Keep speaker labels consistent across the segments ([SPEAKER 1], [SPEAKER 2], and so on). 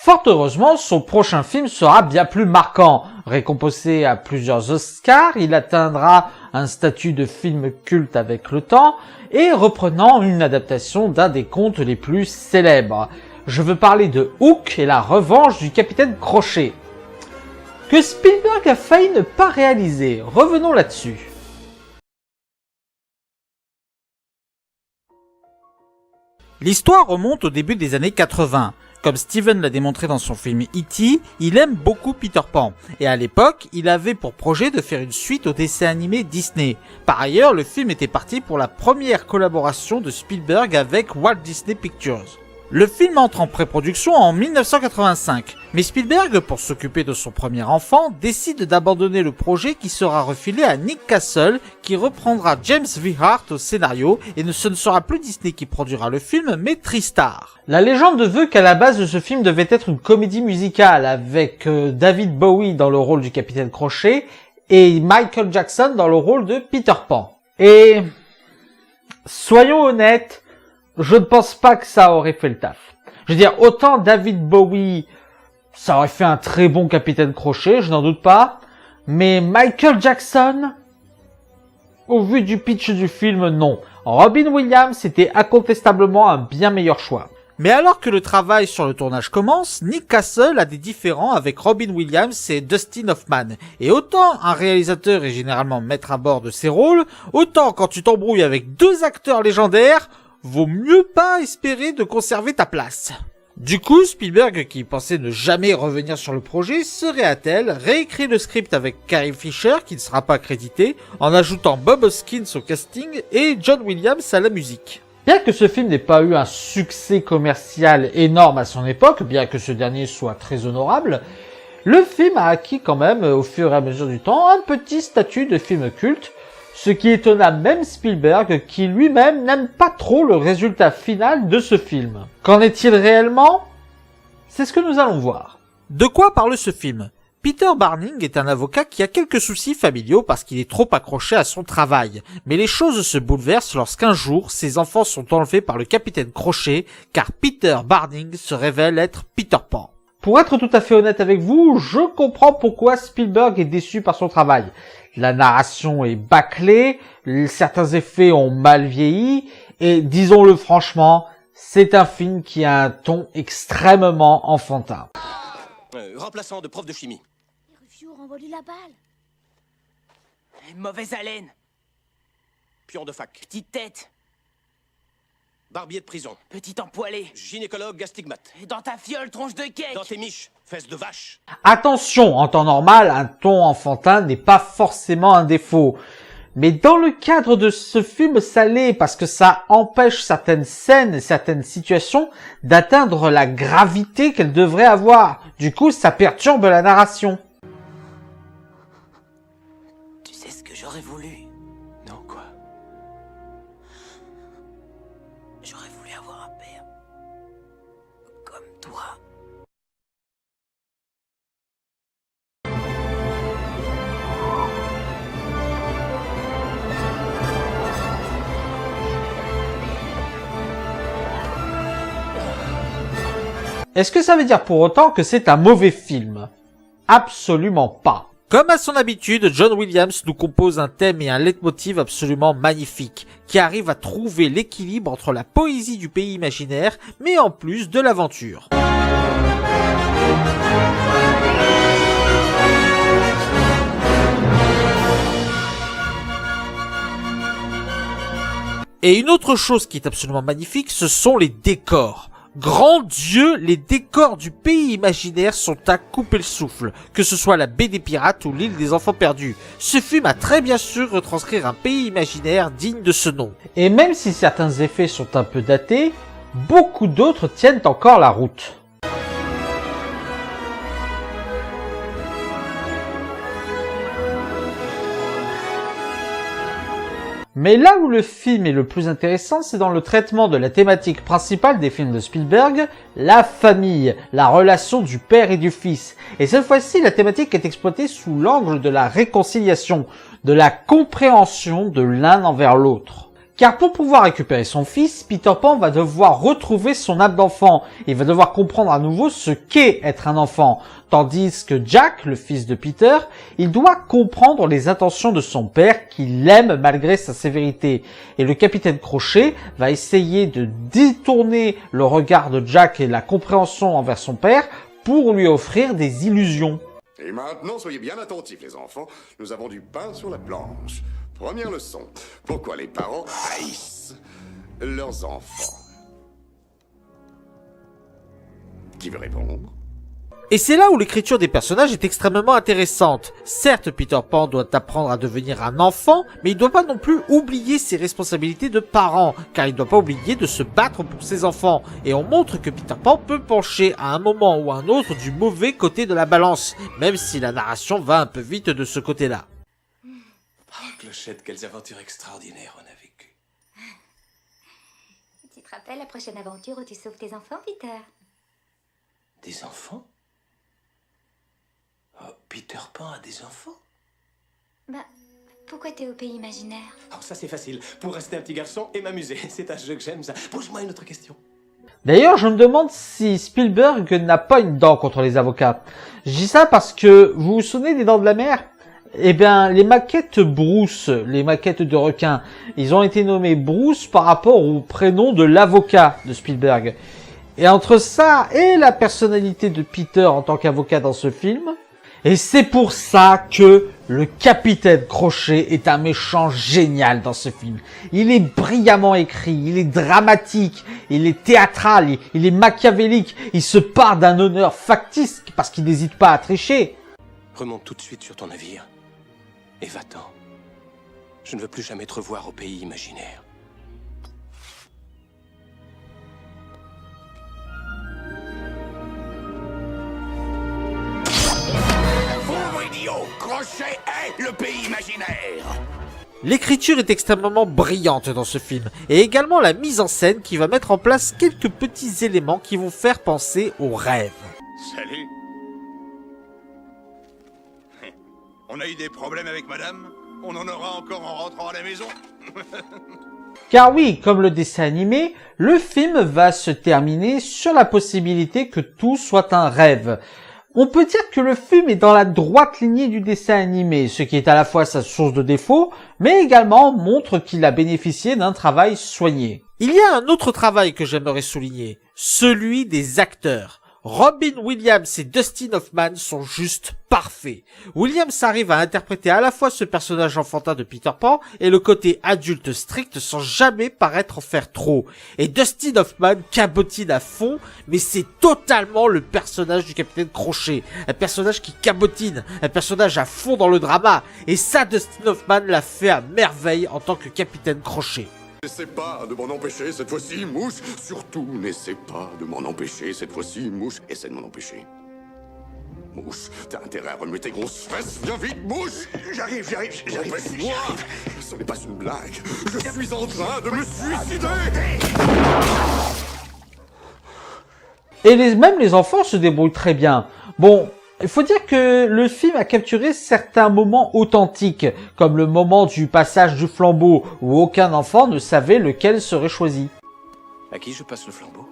[SPEAKER 1] Fort heureusement, son prochain film sera bien plus marquant. Récompensé à plusieurs Oscars, il atteindra un statut de film culte avec le temps et reprenant une adaptation d'un des contes les plus célèbres. Je veux parler de Hook et la revanche du capitaine Crochet, que Spielberg a failli ne pas réaliser. Revenons là-dessus.
[SPEAKER 2] L'histoire remonte au début des années 80. Comme Steven l'a démontré dans son film E.T., il aime beaucoup Peter Pan. Et à l'époque, il avait pour projet de faire une suite au dessin animé Disney. Par ailleurs, le film était parti pour la première collaboration de Spielberg avec Walt Disney Pictures. Le film entre en pré-production en 1985, mais Spielberg, pour s'occuper de son premier enfant, décide d'abandonner le projet qui sera refilé à Nick Castle, qui reprendra James V. Hart au scénario, et ce ne sera plus Disney qui produira le film, mais TriStar.
[SPEAKER 1] La légende veut qu'à la base de ce film devait être une comédie musicale, avec David Bowie dans le rôle du capitaine Crochet, et Michael Jackson dans le rôle de Peter Pan. Et soyons honnêtes, je ne pense pas que ça aurait fait le taf. Je veux dire, autant David Bowie, ça aurait fait un très bon capitaine Crochet, je n'en doute pas. Mais Michael Jackson, au vu du pitch du film, non. Robin Williams était incontestablement un bien meilleur choix.
[SPEAKER 2] Mais alors que le travail sur le tournage commence, Nick Castle a des différends avec Robin Williams et Dustin Hoffman. Et autant un réalisateur est généralement maître à bord de ses rôles, autant quand tu t'embrouilles avec deux acteurs légendaires, vaut mieux pas espérer de conserver ta place. Du coup, Spielberg, qui pensait ne jamais revenir sur le projet, se réattelle, réécrit le script avec Carrie Fisher, qui ne sera pas crédité, en ajoutant Bob Hoskins au casting et John Williams à la musique.
[SPEAKER 1] Bien que ce film n'ait pas eu un succès commercial énorme à son époque, bien que ce dernier soit très honorable, le film a acquis quand même, au fur et à mesure du temps, un petit statut de film culte, ce qui étonna même Spielberg, qui lui-même n'aime pas trop le résultat final de ce film. Qu'en est-il réellement? C'est ce que nous allons voir.
[SPEAKER 2] De quoi parle ce film? Peter Barning est un avocat qui a quelques soucis familiaux parce qu'il est trop accroché à son travail. Mais les choses se bouleversent lorsqu'un jour, ses enfants sont enlevés par le capitaine Crochet, car Peter Barning se révèle être Peter Pan.
[SPEAKER 1] Pour être tout à fait honnête avec vous, je comprends pourquoi Spielberg est déçu par son travail. La narration est bâclée, certains effets ont mal vieilli, et disons-le franchement, c'est un film qui a un ton extrêmement enfantin.
[SPEAKER 3] Remplaçant de prof de chimie.
[SPEAKER 4] Rufio, renvoie-lui la balle.
[SPEAKER 5] Mauvaise haleine.
[SPEAKER 3] Pion de fac.
[SPEAKER 5] Petite tête.
[SPEAKER 3] Barbier de prison.
[SPEAKER 5] Petit empoilé.
[SPEAKER 3] Gynécologue astigmate.
[SPEAKER 5] Dans ta fiole, tronche de cake.
[SPEAKER 3] Dans tes miches, fesses de vache.
[SPEAKER 1] Attention, en temps normal, un ton enfantin n'est pas forcément un défaut. Mais dans le cadre de ce film, ça l'est parce que ça empêche certaines scènes et certaines situations d'atteindre la gravité qu'elles devraient avoir. Du coup, ça perturbe la narration.
[SPEAKER 5] Tu sais ce que j'aurais voulu?
[SPEAKER 3] Non, quoi?
[SPEAKER 5] J'aurais voulu avoir un père. Comme toi.
[SPEAKER 1] Est-ce que ça veut dire pour autant que c'est un mauvais film? Absolument pas.
[SPEAKER 2] Comme à son habitude, John Williams nous compose un thème et un leitmotiv absolument magnifiques, qui arrive à trouver l'équilibre entre la poésie du pays imaginaire, mais en plus de l'aventure. Et une autre chose qui est absolument magnifique, ce sont les décors. Grand Dieu, les décors du pays imaginaire sont à couper le souffle, que ce soit la baie des pirates ou l'île des enfants perdus. Ce film a très bien su retranscrire un pays imaginaire digne de ce nom.
[SPEAKER 1] Et même si certains effets sont un peu datés, beaucoup d'autres tiennent encore la route. Mais là où le film est le plus intéressant, c'est dans le traitement de la thématique principale des films de Spielberg, la famille, la relation du père et du fils. Et cette fois-ci, la thématique est exploitée sous l'angle de la réconciliation, de la compréhension de l'un envers l'autre. Car pour pouvoir récupérer son fils, Peter Pan va devoir retrouver son âme d'enfant. Il va devoir comprendre à nouveau ce qu'est être un enfant. Tandis que Jack, le fils de Peter, il doit comprendre les intentions de son père qu'il aime malgré sa sévérité. Et le capitaine Crochet va essayer de détourner le regard de Jack et la compréhension envers son père pour lui offrir des illusions.
[SPEAKER 6] Et maintenant, soyez bien attentifs, les enfants. Nous avons du pain sur la planche. Première leçon. Pourquoi les parents haïssent leurs enfants? Qui veut répondre?
[SPEAKER 2] Et c'est là où l'écriture des personnages est extrêmement intéressante. Certes, Peter Pan doit apprendre à devenir un enfant, mais il ne doit pas non plus oublier ses responsabilités de parent, car il ne doit pas oublier de se battre pour ses enfants. Et on montre que Peter Pan peut pencher à un moment ou à un autre du mauvais côté de la balance, même si la narration va un peu vite de ce côté-là.
[SPEAKER 3] Oh, Clochette, quelles aventures extraordinaires on a vécues.
[SPEAKER 4] Tu te rappelles la prochaine aventure où tu sauves tes enfants, Peter?
[SPEAKER 3] Des enfants? Oh, Peter Pan a des enfants?
[SPEAKER 4] Bah, pourquoi t'es au pays imaginaire?
[SPEAKER 3] Oh, ça c'est facile. Pour rester un petit garçon et m'amuser. C'est un jeu que j'aime, ça. Pose-moi une autre question.
[SPEAKER 1] D'ailleurs, je me demande si Spielberg n'a pas une dent contre les avocats. Je dis ça parce que, vous vous souvenez des Dents de la Mer? Eh bien, les maquettes Bruce, les maquettes de requins, ils ont été nommés Bruce par rapport au prénom de l'avocat de Spielberg. Et entre ça et la personnalité de Peter en tant qu'avocat dans ce film, et c'est pour ça que le capitaine Crochet est un méchant génial dans ce film. Il est brillamment écrit, il est dramatique, il est théâtral, il est machiavélique, il se part d'un honneur factice parce qu'il n'hésite pas à tricher.
[SPEAKER 3] Remonte tout de suite sur ton navire. Et va-t'en. Je ne veux plus jamais te revoir au pays imaginaire.
[SPEAKER 6] Pauvre idiot! Crochet est le pays imaginaire!
[SPEAKER 2] L'écriture est extrêmement brillante dans ce film, et également la mise en scène qui va mettre en place quelques petits éléments qui vont faire penser au rêve.
[SPEAKER 6] Salut! On a eu des problèmes avec madame? On en aura encore en rentrant à la maison?
[SPEAKER 1] Car oui, comme le dessin animé, le film va se terminer sur la possibilité que tout soit un rêve. On peut dire que le film est dans la droite lignée du dessin animé, ce qui est à la fois sa source de défaut, mais également montre qu'il a bénéficié d'un travail soigné.
[SPEAKER 2] Il y a un autre travail que j'aimerais souligner, celui des acteurs. Robin Williams et Dustin Hoffman sont juste parfaits. Williams arrive à interpréter à la fois ce personnage enfantin de Peter Pan et le côté adulte strict sans jamais paraître en faire trop. Et Dustin Hoffman cabotine à fond, mais c'est totalement le personnage du capitaine Crochet. Un personnage qui cabotine, un personnage à fond dans le drama. Et ça, Dustin Hoffman l'a fait à merveille en tant que capitaine Crochet.
[SPEAKER 6] N'essaie pas de m'en empêcher cette fois-ci, mouche. Surtout, n'essaie pas de m'en empêcher cette fois-ci, mouche. Essaie de m'en empêcher. Mouche, t'as intérêt à remuer tes grosses fesses. Viens vite, mouche. J'arrive. Empêche-moi. Ce n'est pas une blague. Je suis en train de me suicider.
[SPEAKER 1] Et même les enfants se débrouillent très bien. Bon, il faut dire que le film a capturé certains moments authentiques, comme le moment du passage du flambeau, où aucun enfant ne savait lequel serait choisi.
[SPEAKER 3] À qui je passe le flambeau?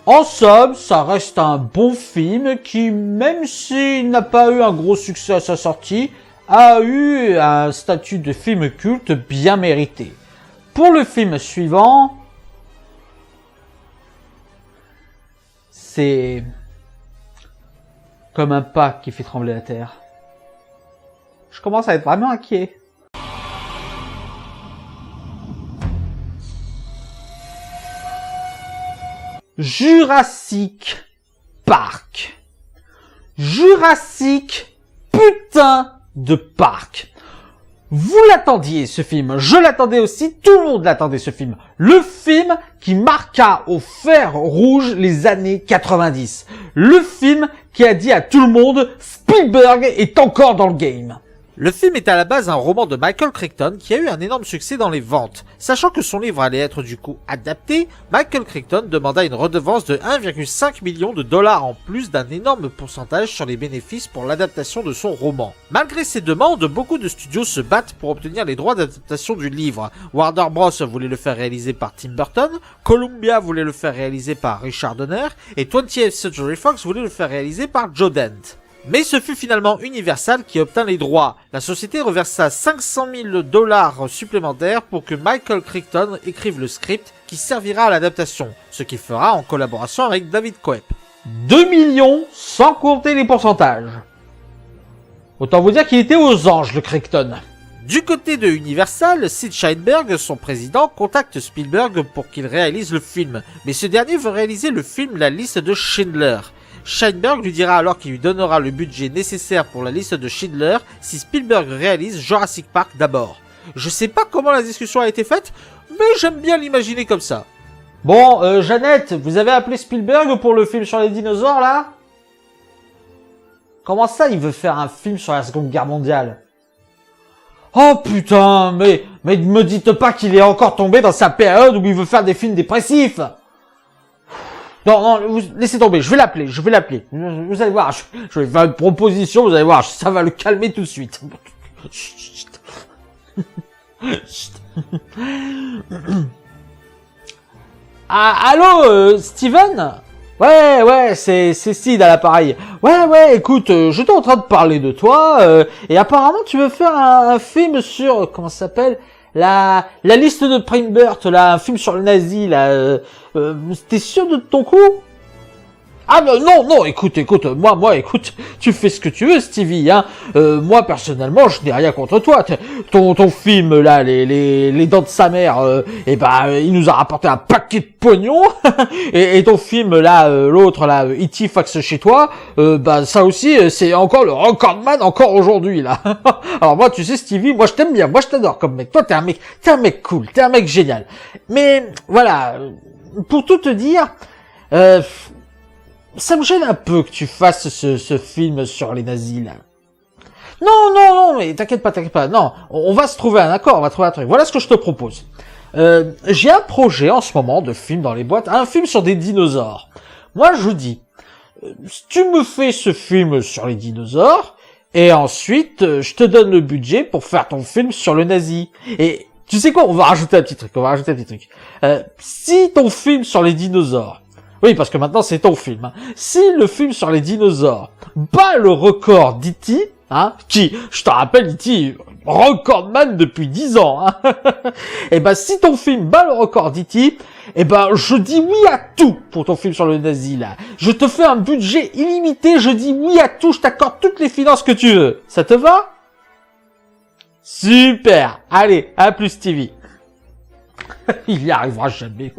[SPEAKER 1] En somme, ça reste un bon film qui, même s'il n'a pas eu un gros succès à sa sortie, a eu un statut de film culte bien mérité. Pour le film suivant, c'est comme un pas qui fait trembler la terre. Je commence à être vraiment inquiet. Jurassic Park. Jurassic putain de Park. Vous l'attendiez, ce film. Je l'attendais aussi. Tout le monde l'attendait, ce film. Le film qui marqua au fer rouge les années 90. Le film qui a dit à tout le monde, Spielberg est encore dans le game.
[SPEAKER 2] Le film est à la base un roman de Michael Crichton qui a eu un énorme succès dans les ventes. Sachant que son livre allait être du coup adapté, Michael Crichton demanda une redevance de 1,5 million de dollars en plus d'un énorme pourcentage sur les bénéfices pour l'adaptation de son roman. Malgré ces demandes, beaucoup de studios se battent pour obtenir les droits d'adaptation du livre. Warner Bros voulait le faire réaliser par Tim Burton, Columbia voulait le faire réaliser par Richard Donner, et 20th Century Fox voulait le faire réaliser par Joe Dante. Mais ce fut finalement Universal qui obtint les droits. La société reversa 500 000 dollars supplémentaires pour que Michael Crichton écrive le script qui servira à l'adaptation, ce qu'il fera en collaboration avec David Koepp.
[SPEAKER 1] 2 millions sans compter les pourcentages. Autant vous dire qu'il était aux anges, le Crichton.
[SPEAKER 2] Du côté de Universal, Sid Sheinberg, son président, contacte Spielberg pour qu'il réalise le film. Mais ce dernier veut réaliser le film La liste de Schindler. Sheinberg lui dira alors qu'il lui donnera le budget nécessaire pour la liste de Schindler si Spielberg réalise Jurassic Park d'abord. Je sais pas comment la discussion a été faite, mais j'aime bien l'imaginer comme ça.
[SPEAKER 1] Bon, Jeannette, vous avez appelé Spielberg pour le film sur les dinosaures, là? Comment ça, il veut faire un film sur la Seconde Guerre mondiale? Oh putain, mais me dites pas qu'il est encore tombé dans sa période où il veut faire des films dépressifs. Non, laissez tomber, je vais l'appeler. Vous allez voir, je vais faire une proposition, vous allez voir, ça va le calmer tout de suite. Ah, allô, Steven? Ouais, c'est Sid à l'appareil. Ouais, écoute, j'étais en train de parler de toi, et apparemment tu veux faire un film sur, comment ça s'appelle? La liste de Primbert, là, un film sur le nazi, là, t'es sûr de ton coup? Ah ben non, écoute, moi, écoute, tu fais ce que tu veux, Stevie, hein. Moi, personnellement, je n'ai rien contre toi. Ton film, là, les dents de sa mère, il nous a rapporté un paquet de pognon. et ton film, là, l'autre, là, E.T. fax chez toi, ça aussi, c'est encore le recordman encore aujourd'hui, là. Alors moi, tu sais, Stevie, moi, je t'aime bien, moi, je t'adore comme mec. Toi, t'es un mec cool, t'es un mec génial. Mais, voilà, pour tout te dire, ça me gêne un peu que tu fasses ce film sur les nazis, là. Non, mais t'inquiète pas, non, on va se trouver un accord, on va trouver un truc. Voilà ce que je te propose. J'ai un projet en ce moment de film dans les boîtes, un film sur des dinosaures. Moi, je vous dis, tu me fais ce film sur les dinosaures, et ensuite, je te donne le budget pour faire ton film sur le nazi. Et tu sais quoi, on va rajouter un petit truc, si ton film sur les dinosaures, oui, parce que maintenant c'est ton film. Hein. Si le film sur les dinosaures bat le record d'E.T., hein, qui, je te rappelle, E.T., recordman depuis 10 ans, hein, et si ton film bat le record d'E.T., je dis oui à tout pour ton film sur le nazi, là. Je te fais un budget illimité, je dis oui à tout, je t'accorde toutes les finances que tu veux. Ça te va? Super! Allez, à plus, Stevie. Il y arrivera jamais.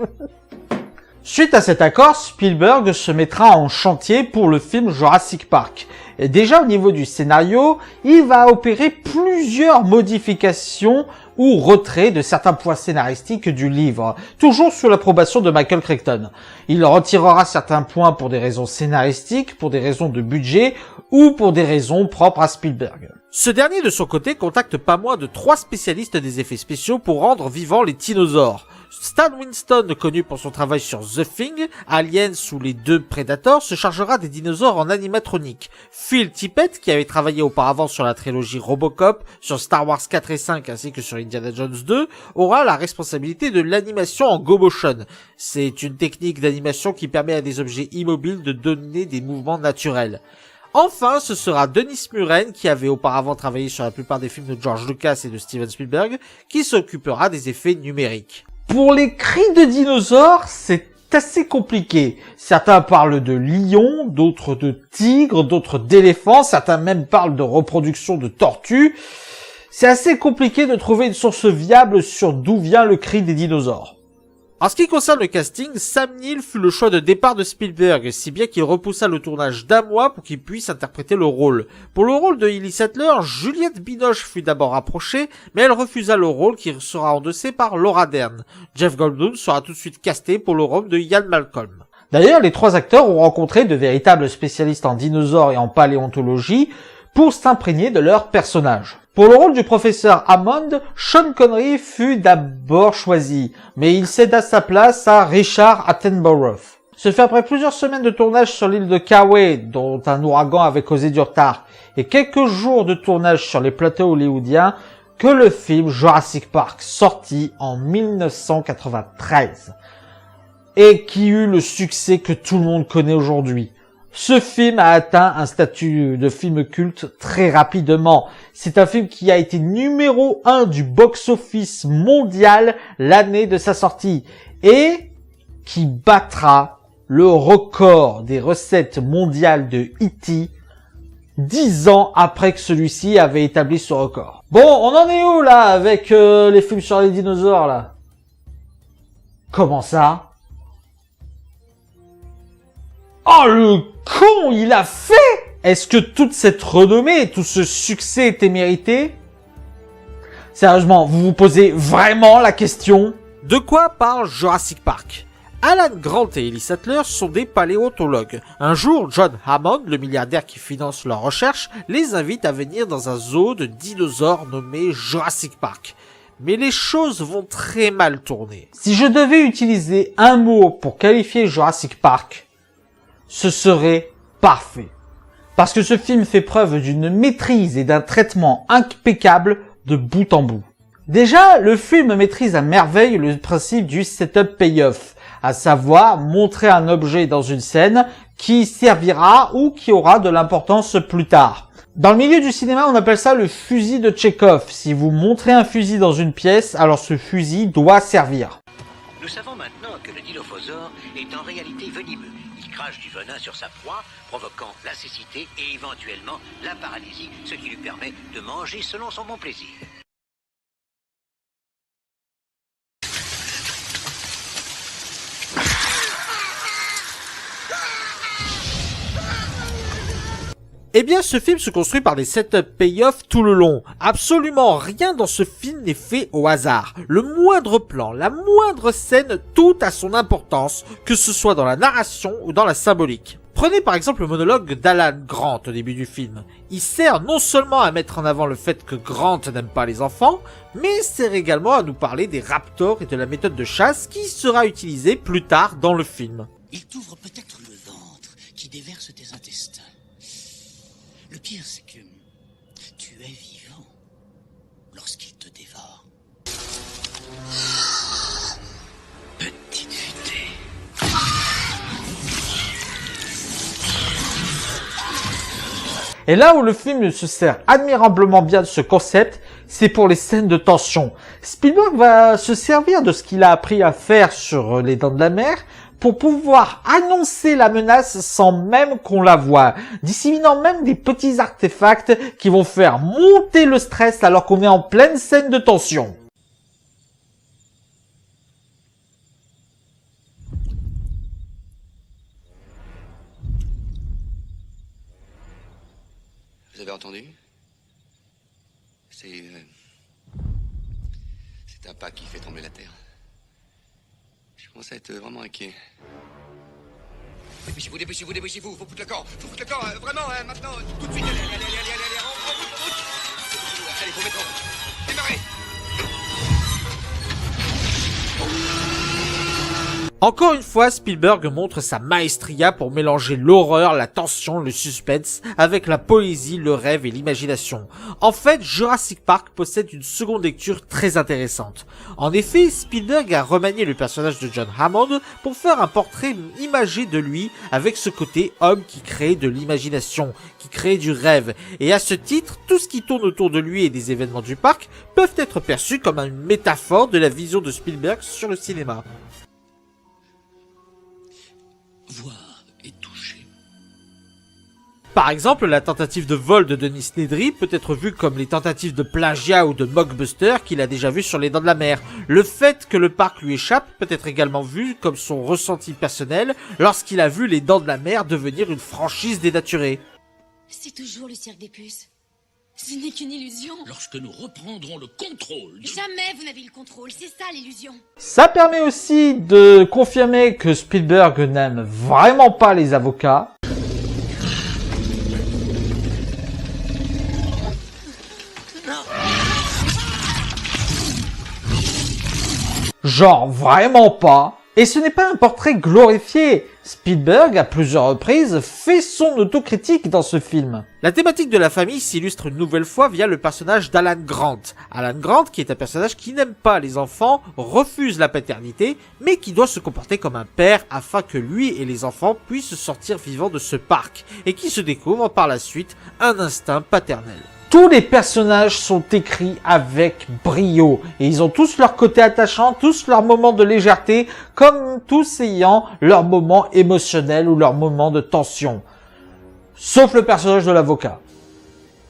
[SPEAKER 1] Suite à cet accord, Spielberg se mettra en chantier pour le film Jurassic Park. Et déjà au niveau du scénario, il va opérer plusieurs modifications ou retraits de certains points scénaristiques du livre, toujours sous l'approbation de Michael Crichton. Il retirera certains points pour des raisons scénaristiques, pour des raisons de budget ou pour des raisons propres à Spielberg.
[SPEAKER 2] Ce dernier de son côté contacte pas moins de 3 spécialistes des effets spéciaux pour rendre vivants les dinosaures. Stan Winston, connu pour son travail sur The Thing, Aliens ou les 2 Predators, se chargera des dinosaures en animatronique. Phil Tippett, qui avait travaillé auparavant sur la trilogie Robocop, sur Star Wars 4 et 5 ainsi que sur Indiana Jones 2, aura la responsabilité de l'animation en Go Motion. C'est une technique d'animation qui permet à des objets immobiles de donner des mouvements naturels. Enfin, ce sera Dennis Muren, qui avait auparavant travaillé sur la plupart des films de George Lucas et de Steven Spielberg, qui s'occupera des effets numériques.
[SPEAKER 1] Pour les cris de dinosaures, c'est assez compliqué. Certains parlent de lions, d'autres de tigres, d'autres d'éléphants, certains même parlent de reproduction de tortues. C'est assez compliqué de trouver une source viable sur d'où vient le cri des dinosaures.
[SPEAKER 2] En ce qui concerne le casting, Sam Neill fut le choix de départ de Spielberg, si bien qu'il repoussa le tournage d'1 mois pour qu'il puisse interpréter le rôle. Pour le rôle de Ellie Sattler, Juliette Binoche fut d'abord approchée, mais elle refusa le rôle qui sera endossé par Laura Dern. Jeff Goldblum sera tout de suite casté pour le rôle de Ian Malcolm.
[SPEAKER 1] D'ailleurs, les 3 acteurs ont rencontré de véritables spécialistes en dinosaures et en paléontologie pour s'imprégner de leur personnage. Pour le rôle du professeur Hammond, Sean Connery fut d'abord choisi, mais il céda sa place à Richard Attenborough. Ce fut après plusieurs semaines de tournage sur l'île de Kauai, dont un ouragan avait causé du retard, et quelques jours de tournage sur les plateaux hollywoodiens, que le film Jurassic Park sortit en 1993, et qui eut le succès que tout le monde connaît aujourd'hui. Ce film a atteint un statut de film culte très rapidement. C'est un film qui a été numéro 1 du box-office mondial l'année de sa sortie et qui battra le record des recettes mondiales de E.T. 10 ans après que celui-ci avait établi ce record. Bon, on en est où là avec les films sur les dinosaures là? Comment ça? Oh le con, il a fait! Est-ce que toute cette renommée, tout ce succès était mérité? Sérieusement, vous vous posez vraiment la question?
[SPEAKER 2] De quoi parle Jurassic Park? Alan Grant et Ellie Sattler sont des paléontologues. Un jour, John Hammond, le milliardaire qui finance leurs recherches, les invite à venir dans un zoo de dinosaures nommé Jurassic Park. Mais les choses vont très mal tourner.
[SPEAKER 1] Si je devais utiliser un mot pour qualifier Jurassic Park, ce serait parfait. Parce que ce film fait preuve d'une maîtrise et d'un traitement impeccable de bout en bout. Déjà, le film maîtrise à merveille le principe du setup payoff, à savoir montrer un objet dans une scène qui servira ou qui aura de l'importance plus tard. Dans le milieu du cinéma, on appelle ça le fusil de Tchekhov. Si vous montrez un fusil dans une pièce, alors ce fusil doit servir.
[SPEAKER 7] Nous savons maintenant que le dilophosaure est en réalité venimeux. Il crache du venin sur sa proie, provoquant la cécité et éventuellement la paralysie, ce qui lui permet de manger selon son bon plaisir.
[SPEAKER 2] Eh bien, ce film se construit par des setup payoff tout le long. Absolument rien dans ce film n'est fait au hasard. Le moindre plan, la moindre scène, tout a son importance, que ce soit dans la narration ou dans la symbolique. Prenez par exemple le monologue d'Alan Grant au début du film. Il sert non seulement à mettre en avant le fait que Grant n'aime pas les enfants, mais sert également à nous parler des raptors et de la méthode de chasse qui sera utilisée plus tard dans le film.
[SPEAKER 7] Il t'ouvre peut-être le ventre qui déverse tes intestins. Le pire, c'est que tu es vivant lorsqu'il te dévore. Petite futée.
[SPEAKER 1] Et là où le film se sert admirablement bien de ce concept, c'est pour les scènes de tension. Spielberg va se servir de ce qu'il a appris à faire sur Les Dents de la Mer pour pouvoir annoncer la menace sans même qu'on la voie, disséminant même des petits artefacts qui vont faire monter le stress alors qu'on est en pleine scène de tension.
[SPEAKER 8] Vous avez entendu? C'est un pas qui fait trembler la terre. Je commence à être vraiment inquiet. Dépêchez-vous, dépêchez-vous, dépêchez-vous, faut foutre le camp, vraiment, maintenant, tout de suite, allez, en route. Allez, faut mettre en route. Démarrez.
[SPEAKER 2] Encore une fois, Spielberg montre sa maestria pour mélanger l'horreur, la tension, le suspense avec la poésie, le rêve et l'imagination. En fait, Jurassic Park possède une seconde lecture très intéressante. En effet, Spielberg a remanié le personnage de John Hammond pour faire un portrait imagé de lui avec ce côté homme qui crée de l'imagination, qui crée du rêve. Et à ce titre, tout ce qui tourne autour de lui et des événements du parc peuvent être perçus comme une métaphore de la vision de Spielberg sur le cinéma.
[SPEAKER 7] Voir et toucher.
[SPEAKER 2] Par exemple, la tentative de vol de Denis Nedry peut être vue comme les tentatives de plagiat ou de mockbuster qu'il a déjà vu sur Les Dents de la Mer. Le fait que le parc lui échappe peut être également vu comme son ressenti personnel lorsqu'il a vu Les Dents de la Mer devenir une franchise dénaturée.
[SPEAKER 5] C'est toujours le cirque des puces. Ce n'est qu'une illusion.
[SPEAKER 9] Lorsque nous reprendrons le contrôle.
[SPEAKER 5] Jamais vous n'avez le contrôle, c'est ça l'illusion.
[SPEAKER 1] Ça permet aussi de confirmer que Spielberg n'aime vraiment pas les avocats. Genre vraiment pas. Et ce n'est pas un portrait glorifié. Spielberg, à plusieurs reprises, fait son autocritique dans ce film.
[SPEAKER 2] La thématique de la famille s'illustre une nouvelle fois via le personnage d'Alan Grant. Alan Grant, qui est un personnage qui n'aime pas les enfants, refuse la paternité, mais qui doit se comporter comme un père afin que lui et les enfants puissent sortir vivants de ce parc, et qui se découvre par la suite un instinct paternel.
[SPEAKER 1] Tous les personnages sont écrits avec brio et ils ont tous leur côté attachant, tous leurs moments de légèreté, comme tous ayant leur moment émotionnel ou leur moment de tension. Sauf le personnage de l'avocat.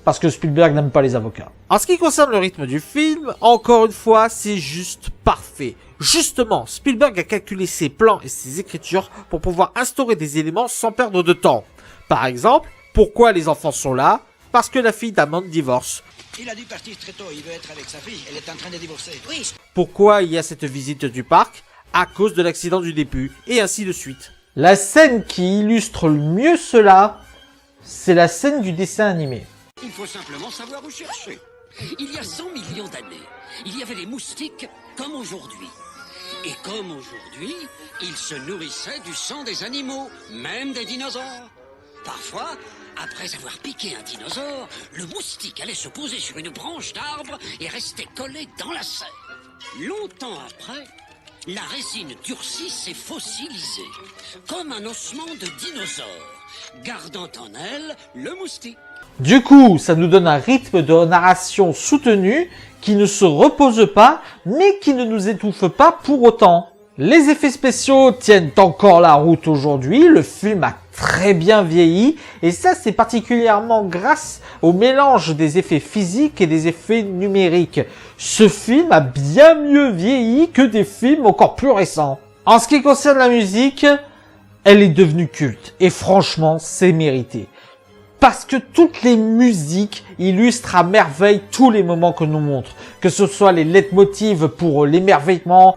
[SPEAKER 1] Parce que Spielberg n'aime pas les avocats.
[SPEAKER 2] En ce qui concerne le rythme du film, encore une fois, c'est juste parfait. Justement, Spielberg a calculé ses plans et ses écritures pour pouvoir instaurer des éléments sans perdre de temps. Par exemple, pourquoi les enfants sont là ? Parce que la fille d'Hammond divorce.
[SPEAKER 8] Il a dû partir très tôt, il veut être avec sa fille, elle est en train de divorcer. Oui.
[SPEAKER 2] Pourquoi il y a cette visite du parc ? À cause de l'accident du début, et ainsi de suite.
[SPEAKER 1] La scène qui illustre le mieux cela, c'est la scène du dessin animé.
[SPEAKER 8] Il faut simplement savoir où chercher.
[SPEAKER 9] Il y a 100 millions d'années, il y avait des moustiques comme aujourd'hui. Et comme aujourd'hui, ils se nourrissaient du sang des animaux, même des dinosaures. Parfois, après avoir piqué un dinosaure, le moustique allait se poser sur une branche d'arbre et restait collé dans la serre. Longtemps après, la résine durcit s'est fossilisée, comme un ossement de dinosaure, gardant en elle le moustique.
[SPEAKER 1] Du coup, ça nous donne un rythme de narration soutenu qui ne se repose pas, mais qui ne nous étouffe pas pour autant. Les effets spéciaux tiennent encore la route aujourd'hui, le film a très bien vieilli, et ça c'est particulièrement grâce au mélange des effets physiques et des effets numériques. Ce film a bien mieux vieilli que des films encore plus récents. En ce qui concerne la musique, elle est devenue culte, et franchement c'est mérité. Parce que toutes les musiques illustrent à merveille tous les moments que nous montrent, que ce soit les leitmotivs pour l'émerveillement,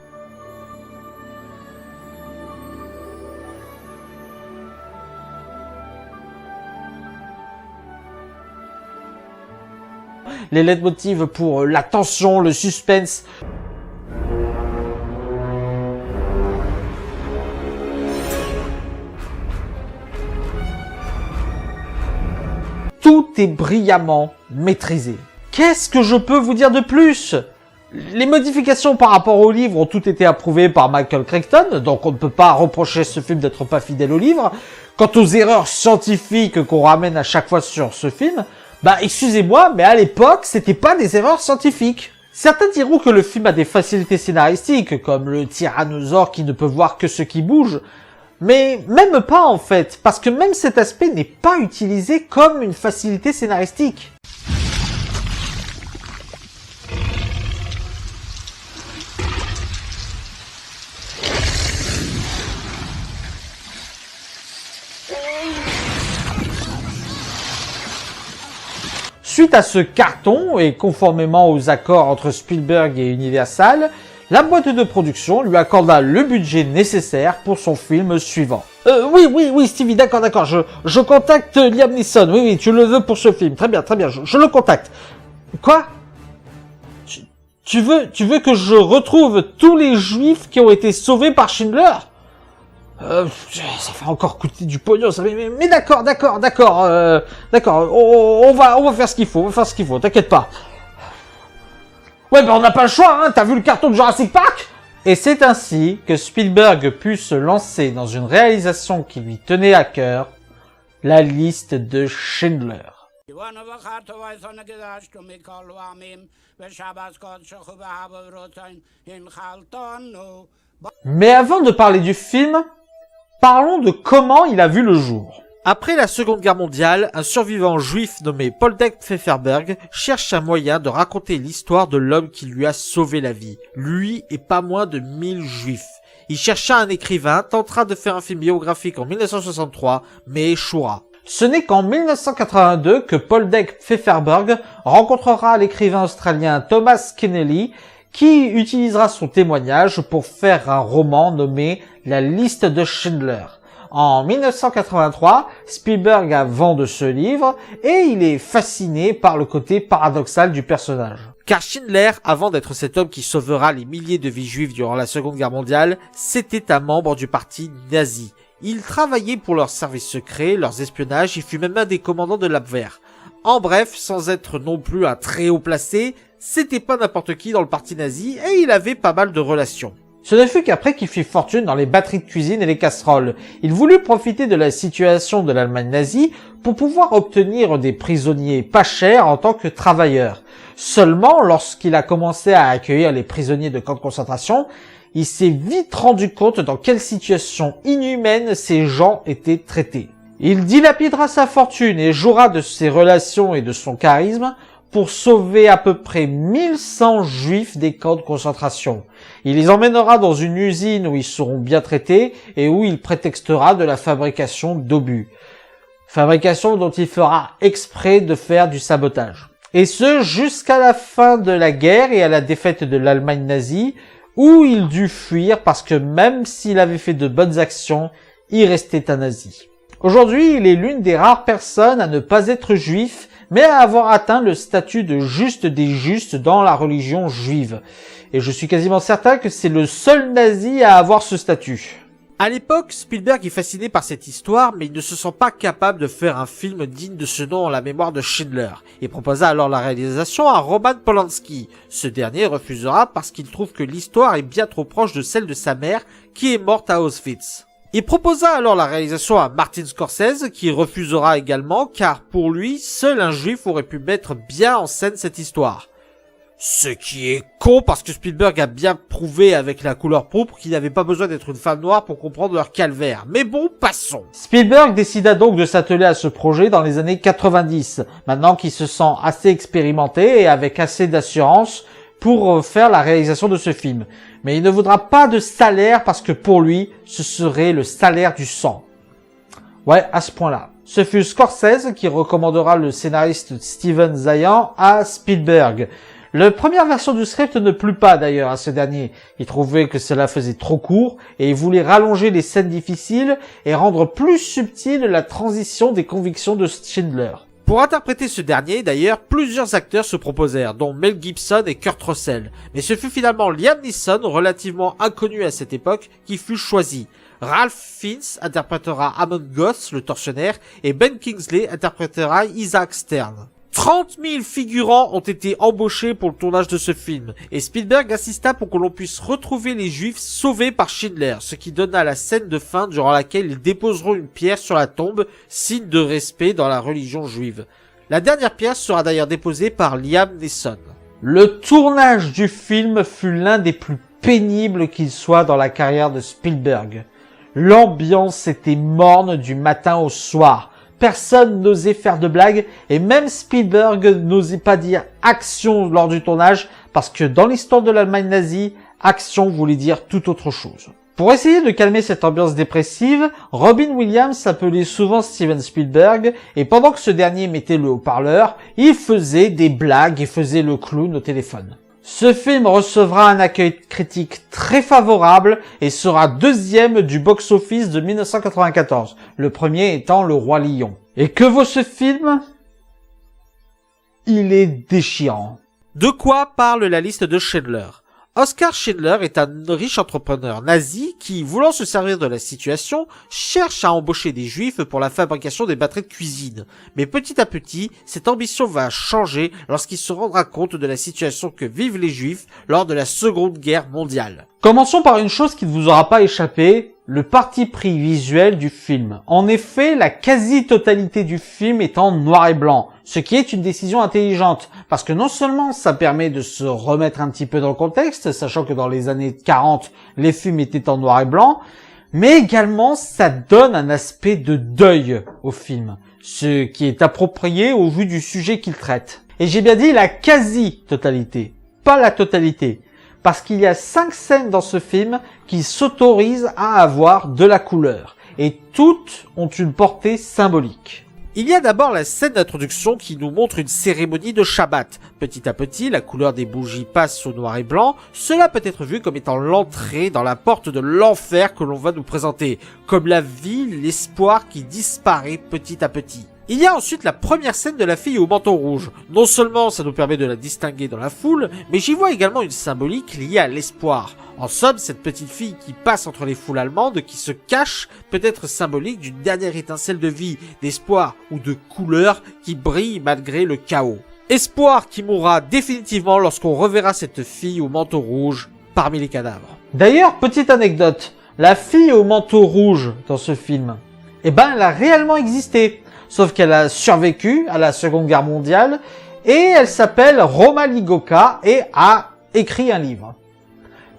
[SPEAKER 1] les leitmotivs pour la tension, le suspense. Tout est brillamment maîtrisé. Qu'est-ce que je peux vous dire de plus ? Les modifications par rapport au livre ont toutes été approuvées par Michael Crichton, donc on ne peut pas reprocher ce film d'être pas fidèle au livre. Quant aux erreurs scientifiques qu'on ramène à chaque fois sur ce film, excusez-moi, mais à l'époque, c'était pas des erreurs scientifiques. Certains diront que le film a des facilités scénaristiques, comme le tyrannosaure qui ne peut voir que ce qui bouge, mais même pas en fait, parce que même cet aspect n'est pas utilisé comme une facilité scénaristique. Suite à ce carton, et conformément aux accords entre Spielberg et Universal, la boîte de production lui accorda le budget nécessaire pour son film suivant. Oui, Stevie, d'accord, je contacte Liam Neeson, oui, tu le veux pour ce film, très bien, je le contacte. Quoi ? Tu veux que je retrouve tous les juifs qui ont été sauvés par Schindler ? Ça fait encore coûter du pognon, ça fait... mais d'accord, on va faire ce qu'il faut, t'inquiète pas. Ouais, on n'a pas le choix, hein, t'as vu le carton de Jurassic Park ? Et c'est ainsi que Spielberg put se lancer dans une réalisation qui lui tenait à cœur, la liste de Schindler. Mais avant de parler du film, parlons de comment il a vu le jour.
[SPEAKER 2] Après la Seconde Guerre mondiale, un survivant juif nommé Poldek Pfefferberg cherche un moyen de raconter l'histoire de l'homme qui lui a sauvé la vie. Lui et pas moins de 1000 juifs. Il chercha un écrivain, tentera de faire un film biographique en 1963, mais échouera.
[SPEAKER 1] Ce n'est qu'en 1982 que Poldek Pfefferberg rencontrera l'écrivain australien Thomas Keneally, qui utilisera son témoignage pour faire un roman nommé La liste de Schindler. En 1983, Spielberg a vent de ce livre et il est fasciné par le côté paradoxal du personnage.
[SPEAKER 2] Car Schindler, avant d'être cet homme qui sauvera les milliers de vies juives durant la Seconde Guerre mondiale, c'était un membre du parti nazi. Il travaillait pour leurs services secrets, leurs espionnages, il fut même un des commandants de l'Abwehr. En bref, sans être non plus un très haut placé, c'était pas n'importe qui dans le parti nazi et il avait pas mal de relations.
[SPEAKER 1] Ce ne fut qu'après qu'il fit fortune dans les batteries de cuisine et les casseroles. Il voulut profiter de la situation de l'Allemagne nazie pour pouvoir obtenir des prisonniers pas chers en tant que travailleurs. Seulement, lorsqu'il a commencé à accueillir les prisonniers de camps de concentration, il s'est vite rendu compte dans quelle situation inhumaine ces gens étaient traités. Il dilapidera sa fortune et jouera de ses relations et de son charisme pour sauver à peu près 1100 juifs des camps de concentration. Il les emmènera dans une usine où ils seront bien traités et où il prétextera de la fabrication d'obus. Fabrication dont il fera exprès de faire du sabotage. Et ce, jusqu'à la fin de la guerre et à la défaite de l'Allemagne nazie, où il dut fuir parce que même s'il avait fait de bonnes actions, il restait un nazi. Aujourd'hui, il est l'une des rares personnes à ne pas être juif, mais à avoir atteint le statut de juste des justes dans la religion juive. Et je suis quasiment certain que c'est le seul nazi à avoir ce statut.
[SPEAKER 2] À l'époque, Spielberg est fasciné par cette histoire, mais il ne se sent pas capable de faire un film digne de ce nom en la mémoire de Schindler. Il proposa alors la réalisation à Roman Polanski. Ce dernier refusera parce qu'il trouve que l'histoire est bien trop proche de celle de sa mère, qui est morte à Auschwitz. Il proposa alors la réalisation à Martin Scorsese, qui refusera également, car pour lui, seul un juif aurait pu mettre bien en scène cette histoire. Ce qui est con parce que Spielberg a bien prouvé avec La couleur pourpre qu'il n'avait pas besoin d'être une femme noire pour comprendre leur calvaire. Mais bon, passons.
[SPEAKER 1] Spielberg décida donc de s'atteler à ce projet dans les années 90, maintenant qu'il se sent assez expérimenté et avec assez d'assurance pour faire la réalisation de ce film. Mais il ne voudra pas de salaire parce que pour lui, ce serait le salaire du sang. Ouais, à ce point-là. Ce fut Scorsese qui recommandera le scénariste Steven Zaillian à Spielberg. La première version du script ne plut pas d'ailleurs à ce dernier. Il trouvait que cela faisait trop court et il voulait rallonger les scènes difficiles et rendre plus subtile la transition des convictions de Schindler.
[SPEAKER 2] Pour interpréter ce dernier, d'ailleurs, plusieurs acteurs se proposèrent, dont Mel Gibson et Kurt Russell. Mais ce fut finalement Liam Neeson, relativement inconnu à cette époque, qui fut choisi. Ralph Fiennes interprétera Amon Goth, le tortionnaire, et Ben Kingsley interprétera Isaac Stern. 30 000 figurants ont été embauchés pour le tournage de ce film, et Spielberg insista pour que l'on puisse retrouver les Juifs sauvés par Schindler, ce qui donna la scène de fin durant laquelle ils déposeront une pierre sur la tombe, signe de respect dans la religion juive. La dernière pierre sera d'ailleurs déposée par Liam Neeson.
[SPEAKER 1] Le tournage du film fut l'un des plus pénibles qu'il soit dans la carrière de Spielberg. L'ambiance était morne du matin au soir. Personne n'osait faire de blagues et même Spielberg n'osait pas dire action lors du tournage parce que dans l'histoire de l'Allemagne nazie, action voulait dire tout autre chose. Pour essayer de calmer cette ambiance dépressive, Robin Williams appelait souvent Steven Spielberg et pendant que ce dernier mettait le haut-parleur, il faisait des blagues et faisait le clown au téléphone. Ce film recevra un accueil critique très favorable et sera deuxième du box-office de 1994, le premier étant Le Roi Lion. Et que vaut ce film ? Il est déchirant.
[SPEAKER 2] De quoi parle la liste de Schindler ? Oskar Schindler est un riche entrepreneur nazi qui, voulant se servir de la situation, cherche à embaucher des juifs pour la fabrication des batteries de cuisine. Mais petit à petit, cette ambition va changer lorsqu'il se rendra compte de la situation que vivent les juifs lors de la Seconde Guerre mondiale.
[SPEAKER 1] Commençons par une chose qui ne vous aura pas échappé, le parti pris visuel du film. En effet, la quasi-totalité du film est en noir et blanc, ce qui est une décision intelligente, parce que non seulement ça permet de se remettre un petit peu dans le contexte, sachant que dans les années 40, les films étaient en noir et blanc, Mais également, ça donne un aspect de deuil au film, ce qui est approprié au vu du sujet qu'il traite. Et j'ai bien dit la quasi-totalité, pas la totalité, parce qu'il y a 5 scènes dans ce film qui s'autorisent à avoir de la couleur, et toutes ont une portée symbolique.
[SPEAKER 2] Il y a d'abord la scène d'introduction qui nous montre une cérémonie de Shabbat. Petit à petit, la couleur des bougies passe au noir et blanc. Cela peut être vu comme étant l'entrée dans la porte de l'enfer que l'on va nous présenter, comme la vie, l'espoir qui disparaît petit à petit. Il y a ensuite la première scène de la fille au manteau rouge. Non seulement ça nous permet de la distinguer dans la foule, mais j'y vois également une symbolique liée à l'espoir. En somme, cette petite fille qui passe entre les foules allemandes, qui se cache, peut être symbolique d'une dernière étincelle de vie, d'espoir ou de couleur qui brille malgré le chaos. Espoir qui mourra définitivement lorsqu'on reverra cette fille au manteau rouge parmi les cadavres.
[SPEAKER 1] D'ailleurs, petite anecdote, la fille au manteau rouge dans ce film, elle a réellement existé. Sauf qu'elle a survécu à la Seconde Guerre mondiale et elle s'appelle Roma Ligoka et a écrit un livre.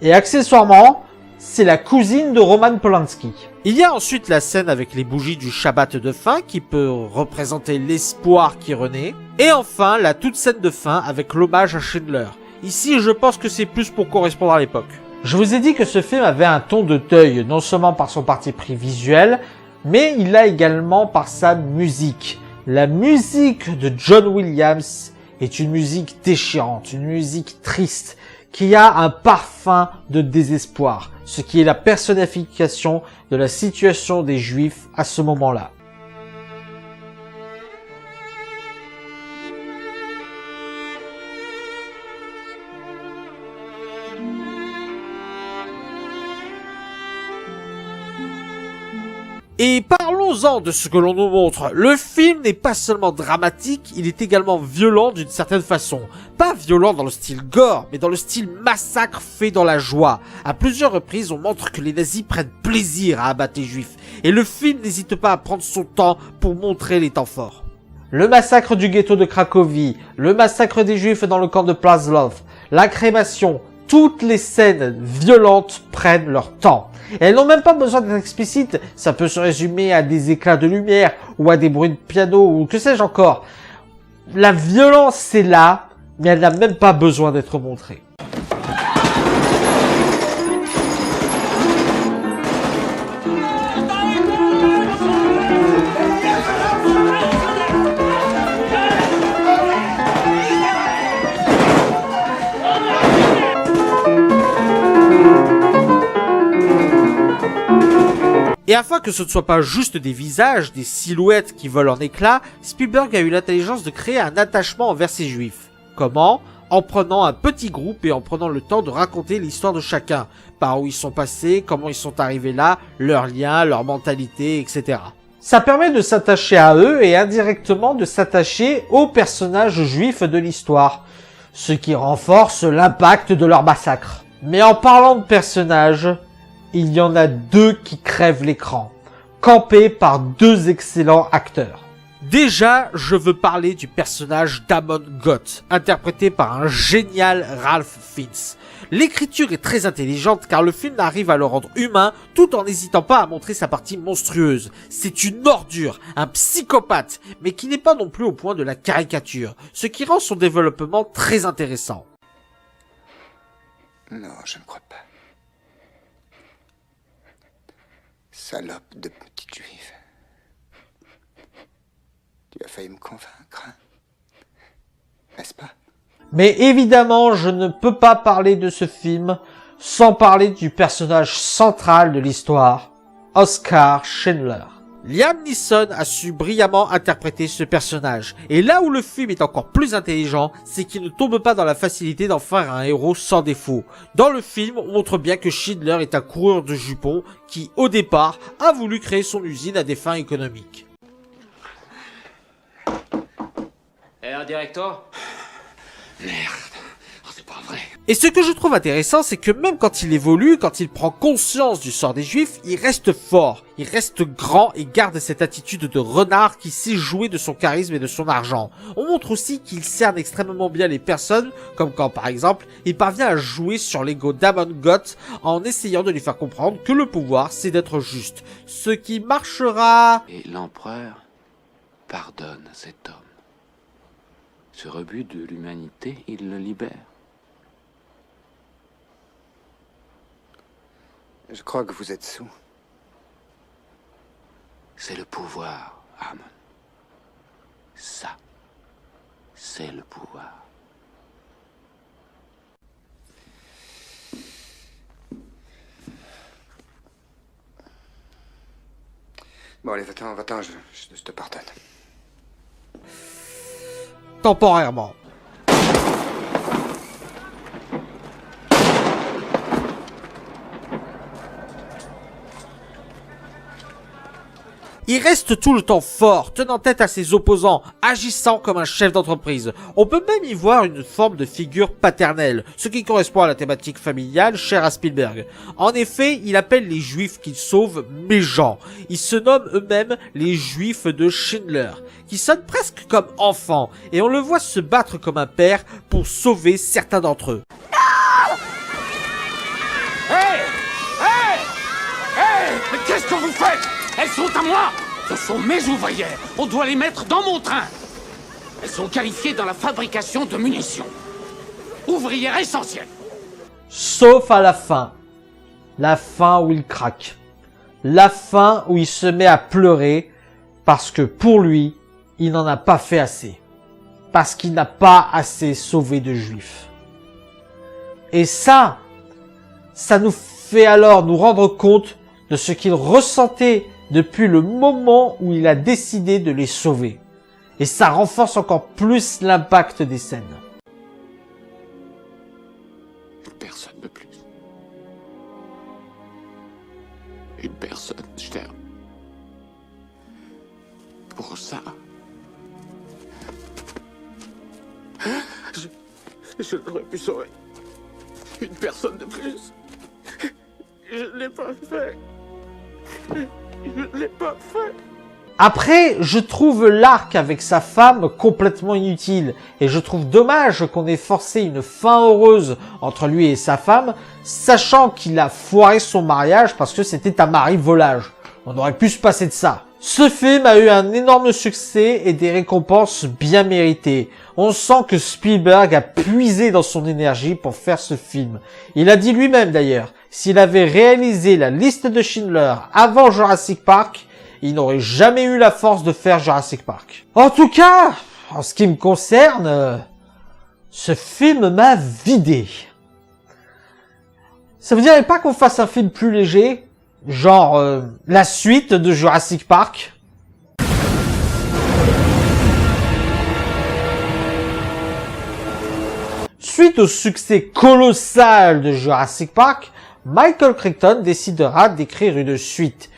[SPEAKER 1] Et accessoirement, c'est la cousine de Roman Polanski.
[SPEAKER 2] Il y a ensuite la scène avec les bougies du Shabbat de fin qui peut représenter l'espoir qui renaît. Et enfin, la toute scène de fin avec l'hommage à Schindler. Ici, je pense que c'est plus pour correspondre à l'époque.
[SPEAKER 1] Je vous ai dit que ce film avait un ton de deuil, non seulement par son parti pris visuel, mais il l'a également par sa musique. La musique de John Williams est une musique déchirante, une musique triste, qui a un parfum de désespoir, ce qui est la personnification de la situation des Juifs à ce moment-là.
[SPEAKER 2] Et parlons-en de ce que l'on nous montre. Le film n'est pas seulement dramatique, il est également violent d'une certaine façon. Pas violent dans le style gore, mais dans le style massacre fait dans la joie. À plusieurs reprises, on montre que les nazis prennent plaisir à abattre les juifs. Et le film n'hésite pas à prendre son temps pour montrer les temps forts.
[SPEAKER 1] Le massacre du ghetto de Cracovie, le massacre des juifs dans le camp de Plaszów, la crémation, toutes les scènes violentes prennent leur temps. Et elles n'ont même pas besoin d'être explicites, ça peut se résumer à des éclats de lumière, ou à des bruits de piano, ou que sais-je encore. La violence est là, mais elle n'a même pas besoin d'être montrée.
[SPEAKER 2] Et afin que ce ne soit pas juste des visages, des silhouettes qui volent en éclats, Spielberg a eu l'intelligence de créer un attachement envers ces juifs. Comment ? En prenant un petit groupe et en prenant le temps de raconter l'histoire de chacun. Par où ils sont passés, comment ils sont arrivés là, leurs liens, leur mentalité, etc.
[SPEAKER 1] Ça permet de s'attacher à eux et indirectement de s'attacher aux personnages juifs de l'histoire, ce qui renforce l'impact de leur massacre. Mais en parlant de personnages, il y en a 2 qui crèvent l'écran, campés par 2 excellents acteurs.
[SPEAKER 2] Déjà, je veux parler du personnage d'Amon Goth, interprété par un génial Ralph Fiennes. L'écriture est très intelligente car le film arrive à le rendre humain tout en n'hésitant pas à montrer sa partie monstrueuse. C'est une ordure, un psychopathe, mais qui n'est pas non plus au point de la caricature, ce qui rend son développement très intéressant.
[SPEAKER 8] Non, je ne crois pas. Salope de petite juive. Tu as failli me convaincre, hein? N'est-ce pas?
[SPEAKER 1] Mais évidemment, je ne peux pas parler de ce film sans parler du personnage central de l'histoire, Oskar Schindler.
[SPEAKER 2] Liam Neeson a su brillamment interpréter ce personnage. Et là où le film est encore plus intelligent, c'est qu'il ne tombe pas dans la facilité d'en faire un héros sans défaut. Dans le film, on montre bien que Schindler est un coureur de jupons qui, au départ, a voulu créer son usine à des fins économiques.
[SPEAKER 10] Un directeur?
[SPEAKER 8] Merde, oh, c'est pas vrai.
[SPEAKER 2] Et ce que je trouve intéressant, c'est que même quand il évolue, quand il prend conscience du sort des Juifs, il reste fort, il reste grand et garde cette attitude de renard qui sait jouer de son charisme et de son argent. On montre aussi qu'il cerne extrêmement bien les personnes, comme quand par exemple, il parvient à jouer sur l'ego d'Amon Goth en essayant de lui faire comprendre que le pouvoir c'est d'être juste. Ce qui marchera...
[SPEAKER 10] Et l'empereur pardonne cet homme. Ce rebut de l'humanité, il le libère.
[SPEAKER 8] Je crois que vous êtes sous.
[SPEAKER 10] C'est le pouvoir, Amon. Ça, c'est le pouvoir.
[SPEAKER 8] Bon, allez, va-t'en, je te pardonne.
[SPEAKER 2] Temporairement. Il reste tout le temps fort, tenant tête à ses opposants, agissant comme un chef d'entreprise. On peut même y voir une forme de figure paternelle, ce qui correspond à la thématique familiale chère à Spielberg. En effet, il appelle les Juifs qu'il sauve méchants. Ils se nomment eux-mêmes les Juifs de Schindler, qui sonnent presque comme enfants, et on le voit se battre comme un père pour sauver certains d'entre eux.
[SPEAKER 8] Hey! Mais qu'est-ce que vous faites? Elles sont à moi! Ce sont mes ouvrières. On doit les mettre dans mon train. Elles sont qualifiées dans la fabrication de munitions. Ouvrières essentielles.
[SPEAKER 1] Sauf à la fin. La fin où il craque. La fin où il se met à pleurer parce que pour lui, il n'en a pas fait assez. Parce qu'il n'a pas assez sauvé de Juifs. Et ça nous fait alors nous rendre compte de ce qu'il ressentait depuis le moment où il a décidé de les sauver. Et ça renforce encore plus l'impact des scènes.
[SPEAKER 6] Personne de plus. Une personne, Stern. Pour ça. Je l'aurais pu sauver. Une personne de plus. Je ne l'ai pas fait. Je ne l'ai pas fait.
[SPEAKER 1] Après, je trouve l'arc avec sa femme complètement inutile et je trouve dommage qu'on ait forcé une fin heureuse entre lui et sa femme, sachant qu'il a foiré son mariage parce que c'était un mari volage. On aurait pu se passer de ça. Ce film a eu un énorme succès et des récompenses bien méritées. On sent que Spielberg a puisé dans son énergie pour faire ce film. Il a dit lui-même d'ailleurs, s'il avait réalisé la liste de Schindler avant Jurassic Park, il n'aurait jamais eu la force de faire Jurassic Park. En tout cas, en ce qui me concerne, ce film m'a vidé. Ça vous dirait pas qu'on fasse un film plus léger? Genre la suite de Jurassic Park? Suite au succès colossal de Jurassic Park, Michael Crichton décidera d'écrire une suite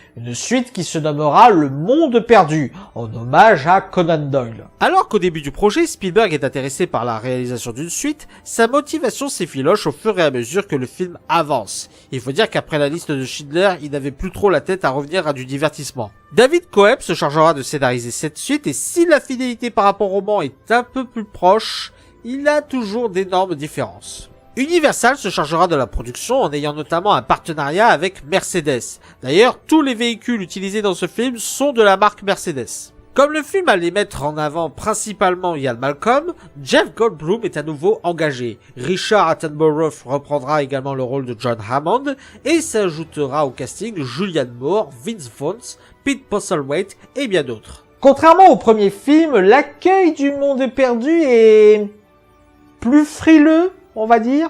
[SPEAKER 1] qui se nommera Le Monde Perdu, en hommage à Conan Doyle.
[SPEAKER 2] Alors qu'au début du projet, Spielberg est intéressé par la réalisation d'une suite, sa motivation s'effiloche au fur et à mesure que le film avance. Il faut dire qu'après la liste de Schindler, il n'avait plus trop la tête à revenir à du divertissement. David Koepp se chargera de scénariser cette suite et si la fidélité par rapport au roman est un peu plus proche, il a toujours d'énormes différences. Universal se chargera de la production en ayant notamment un partenariat avec Mercedes. D'ailleurs, tous les véhicules utilisés dans ce film sont de la marque Mercedes. Comme le film allait mettre en avant principalement Ian Malcolm, Jeff Goldblum est à nouveau engagé. Richard Attenborough reprendra également le rôle de John Hammond et s'ajoutera au casting Julianne Moore, Vince Vaughn, Pete Postlethwaite et bien d'autres.
[SPEAKER 1] Contrairement au premier film, l'accueil du Monde Perdu est plus frileux, on va dire.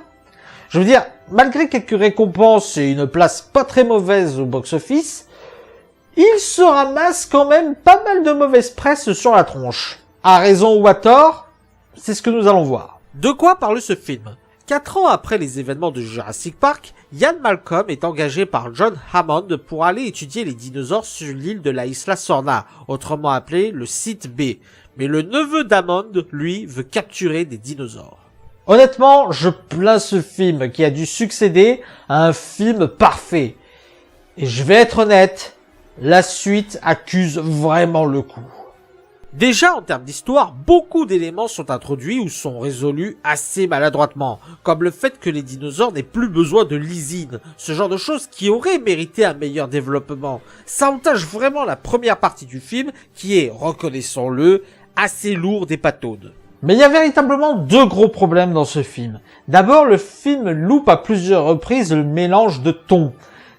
[SPEAKER 1] Je veux dire, malgré quelques récompenses et une place pas très mauvaise au box-office, il se ramasse quand même pas mal de mauvaise presse sur la tronche. À raison ou à tort, c'est ce que nous allons voir.
[SPEAKER 2] De quoi parle ce film? 4 ans après les événements de Jurassic Park, Ian Malcolm est engagé par John Hammond pour aller étudier les dinosaures sur l'île de la Isla Sorna, autrement appelée le site B. Mais le neveu d'Hammond, lui, veut capturer des dinosaures.
[SPEAKER 1] Honnêtement, je plains ce film qui a dû succéder à un film parfait. Et je vais être honnête, la suite accuse vraiment le coup.
[SPEAKER 2] Déjà, en termes d'histoire, beaucoup d'éléments sont introduits ou sont résolus assez maladroitement, comme le fait que les dinosaures n'aient plus besoin de lysine, ce genre de choses qui auraient mérité un meilleur développement. Ça entache vraiment la première partie du film, qui est, reconnaissons-le, assez lourde et pataude.
[SPEAKER 1] Mais il y a véritablement deux gros problèmes dans ce film. D'abord, le film loupe à plusieurs reprises le mélange de tons,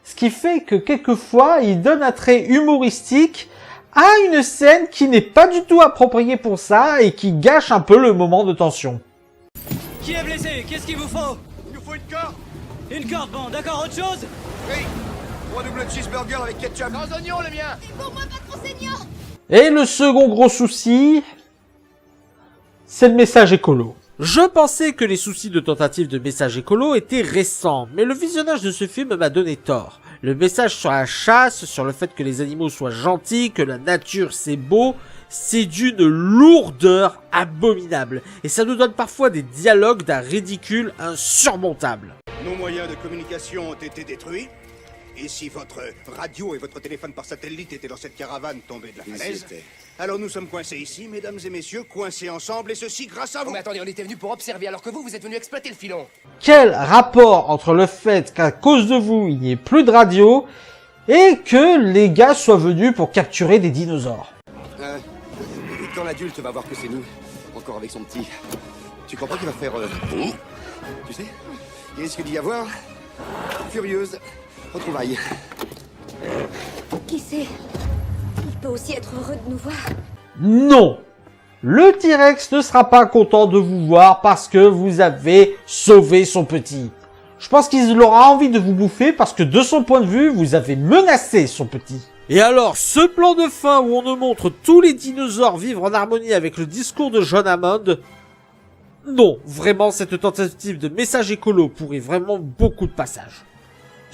[SPEAKER 1] ce qui fait que quelquefois, il donne un trait humoristique à une scène qui n'est pas du tout appropriée pour ça et qui gâche un peu le moment de tension.
[SPEAKER 11] Qui est blessé? Qu'est-ce qu'il vous faut?
[SPEAKER 12] Il nous faut une corde.
[SPEAKER 11] Une corde, bon, d'accord, autre chose?
[SPEAKER 12] Oui, 3 double cheeseburger avec ketchup. Sans oignon, le mien.
[SPEAKER 4] Et pour moi, pas trop saignant.
[SPEAKER 1] Et le second gros souci, c'est le message écolo.
[SPEAKER 2] Je pensais que les soucis de tentative de message écolo étaient récents, mais le visionnage de ce film m'a donné tort. Le message sur la chasse, sur le fait que les animaux soient gentils, que la nature c'est beau, c'est d'une lourdeur abominable. Et ça nous donne parfois des dialogues d'un ridicule insurmontable.
[SPEAKER 12] Nos moyens de communication ont été détruits. Et si votre radio et votre téléphone par satellite étaient dans cette caravane tombée de la falaise, alors nous sommes coincés ici, mesdames et messieurs, coincés ensemble, et ceci grâce à vous.
[SPEAKER 13] Mais attendez, on était venus pour observer, alors que vous êtes venus exploiter le filon.
[SPEAKER 1] Quel rapport entre le fait qu'à cause de vous, il n'y ait plus de radio et que les gars soient venus pour capturer des dinosaures?
[SPEAKER 12] Quand l'adulte va voir que c'est nous, encore avec son petit, tu crois pas qu'il va faire... Tu sais, il risque d'y avoir... Furieuse retrouvailles.
[SPEAKER 4] Qui sait? Il peut aussi être heureux de nous voir.
[SPEAKER 1] Non! Le T-Rex ne sera pas content de vous voir parce que vous avez sauvé son petit. Je pense qu'il aura envie de vous bouffer parce que de son point de vue, vous avez menacé son petit.
[SPEAKER 2] Et alors, ce plan de fin où on nous montre tous les dinosaures vivre en harmonie avec le discours de John Hammond, non, vraiment, cette tentative de message écolo pourrit vraiment beaucoup de passages.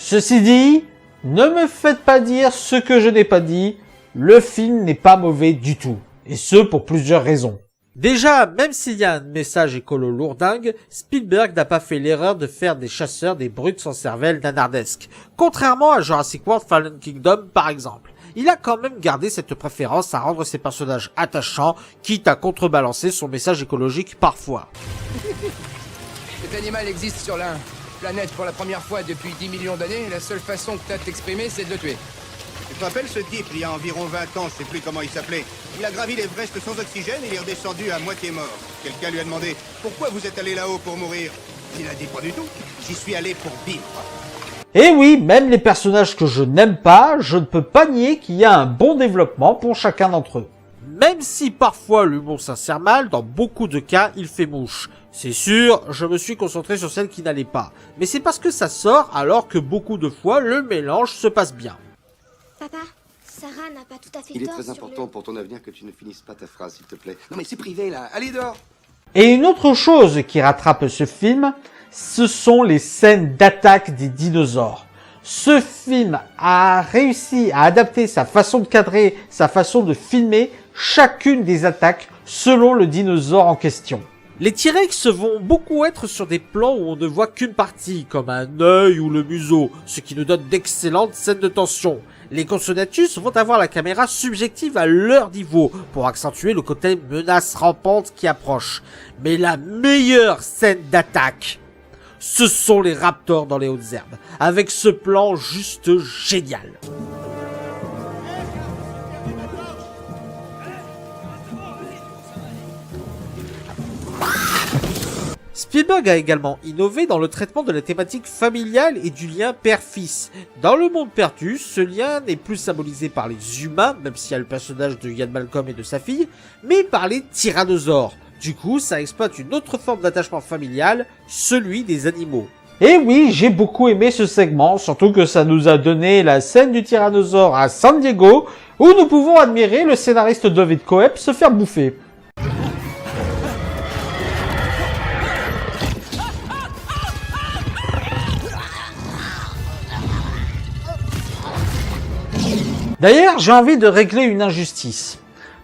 [SPEAKER 1] Ceci dit, ne me faites pas dire ce que je n'ai pas dit, le film n'est pas mauvais du tout, et ce pour plusieurs raisons.
[SPEAKER 2] Déjà, même s'il y a un message écolo lourdingue, Spielberg n'a pas fait l'erreur de faire des chasseurs des brutes sans cervelle nanardesques, contrairement à Jurassic World Fallen Kingdom par exemple. Il a quand même gardé cette préférence à rendre ses personnages attachants, quitte à contrebalancer son message écologique parfois.
[SPEAKER 13] Cet animal existe sur la planète pour la première fois depuis 10 millions d'années, et la seule façon que t'as de t'exprimer, c'est de le tuer.
[SPEAKER 12] Tu te rappelles ce type, il y a environ 20 ans, je sais plus comment il s'appelait. Il a gravi l'Everest sans oxygène et il est redescendu à moitié mort. Quelqu'un lui a demandé « Pourquoi vous êtes allé là-haut pour mourir ?» Il a dit « Pas du tout, j'y suis allé pour vivre. »
[SPEAKER 1] Et oui, même les personnages que je n'aime pas, je ne peux pas nier qu'il y a un bon développement pour chacun d'entre eux.
[SPEAKER 2] Même si parfois l'humour s'insère mal, dans beaucoup de cas, il fait mouche. C'est sûr, je me suis concentré sur celle qui n'allait pas. Mais c'est parce que ça sort alors que beaucoup de fois, le mélange se passe bien.
[SPEAKER 4] Papa, Sarah n'a pas tout à fait
[SPEAKER 12] Il est
[SPEAKER 4] tort
[SPEAKER 12] très
[SPEAKER 4] sur
[SPEAKER 12] important pour ton avenir que tu ne finisses pas ta phrase, s'il te plaît. Non mais c'est privé là, allez dehors.
[SPEAKER 1] Et une autre chose qui rattrape ce film, ce sont les scènes d'attaque des dinosaures. Ce film a réussi à adapter sa façon de cadrer, sa façon de filmer chacune des attaques selon le dinosaure en question.
[SPEAKER 2] Les T-Rex vont beaucoup être sur des plans où on ne voit qu'une partie, comme un œil ou le museau, ce qui nous donne d'excellentes scènes de tension. Les Compsognathus vont avoir la caméra subjective à leur niveau, pour accentuer le côté menace rampante qui approche. Mais la meilleure scène d'attaque, ce sont les raptors dans les hautes herbes, avec ce plan juste génial. Spielberg a également innové dans le traitement de la thématique familiale et du lien père-fils. Dans le monde perdu, ce lien n'est plus symbolisé par les humains, même s'il y a le personnage de Ian Malcolm et de sa fille, mais par les tyrannosaures. Du coup, ça exploite une autre forme d'attachement familial, celui des animaux.
[SPEAKER 1] Et oui, j'ai beaucoup aimé ce segment, surtout que ça nous a donné la scène du tyrannosaure à San Diego, où nous pouvons admirer le scénariste David Coep se faire bouffer. D'ailleurs, j'ai envie de régler une injustice.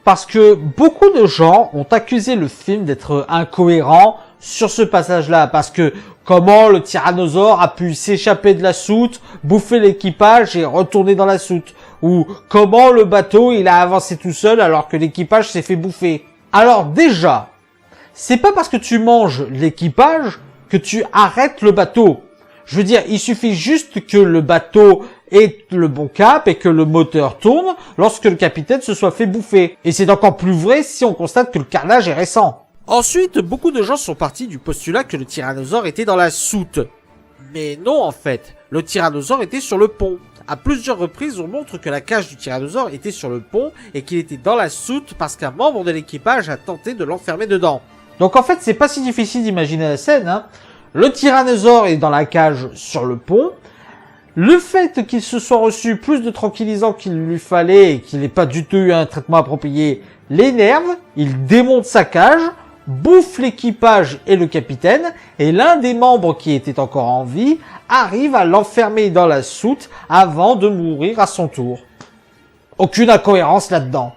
[SPEAKER 1] parce que beaucoup de gens ont accusé le film d'être incohérent sur ce passage-là, parce que comment le tyrannosaure a pu s'échapper de la soute, bouffer l'équipage et retourner dans la soute, ou comment le bateau il a avancé tout seul alors que l'équipage s'est fait bouffer. Alors déjà, c'est pas parce que tu manges l'équipage que tu arrêtes le bateau. Je veux dire, il suffit juste que le bateau ait le bon cap et que le moteur tourne lorsque le capitaine se soit fait bouffer. Et c'est encore plus vrai si on constate que le carnage est récent.
[SPEAKER 2] Ensuite, beaucoup de gens sont partis du postulat que le tyrannosaure était dans la soute. Mais non, en fait, le tyrannosaure était sur le pont. À plusieurs reprises, on montre que la cage du tyrannosaure était sur le pont et qu'il était dans la soute parce qu'un membre de l'équipage a tenté de l'enfermer dedans.
[SPEAKER 1] Donc en fait, c'est pas si difficile d'imaginer la scène, hein. Le tyrannosaure est dans la cage sur le pont. Le fait qu'il se soit reçu plus de tranquillisants qu'il lui fallait et qu'il n'ait pas du tout eu un traitement approprié l'énerve. Il démonte sa cage, bouffe l'équipage et le capitaine, et l'un des membres qui était encore en vie arrive à l'enfermer dans la soute avant de mourir à son tour. Aucune incohérence là-dedans.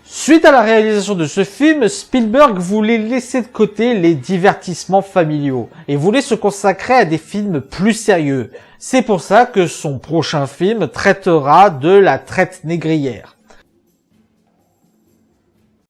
[SPEAKER 1] Suite à la réalisation de ce film, Spielberg voulait laisser de côté les divertissements familiaux et voulait se consacrer à des films plus sérieux. C'est pour ça que son prochain film traitera de la traite négrière.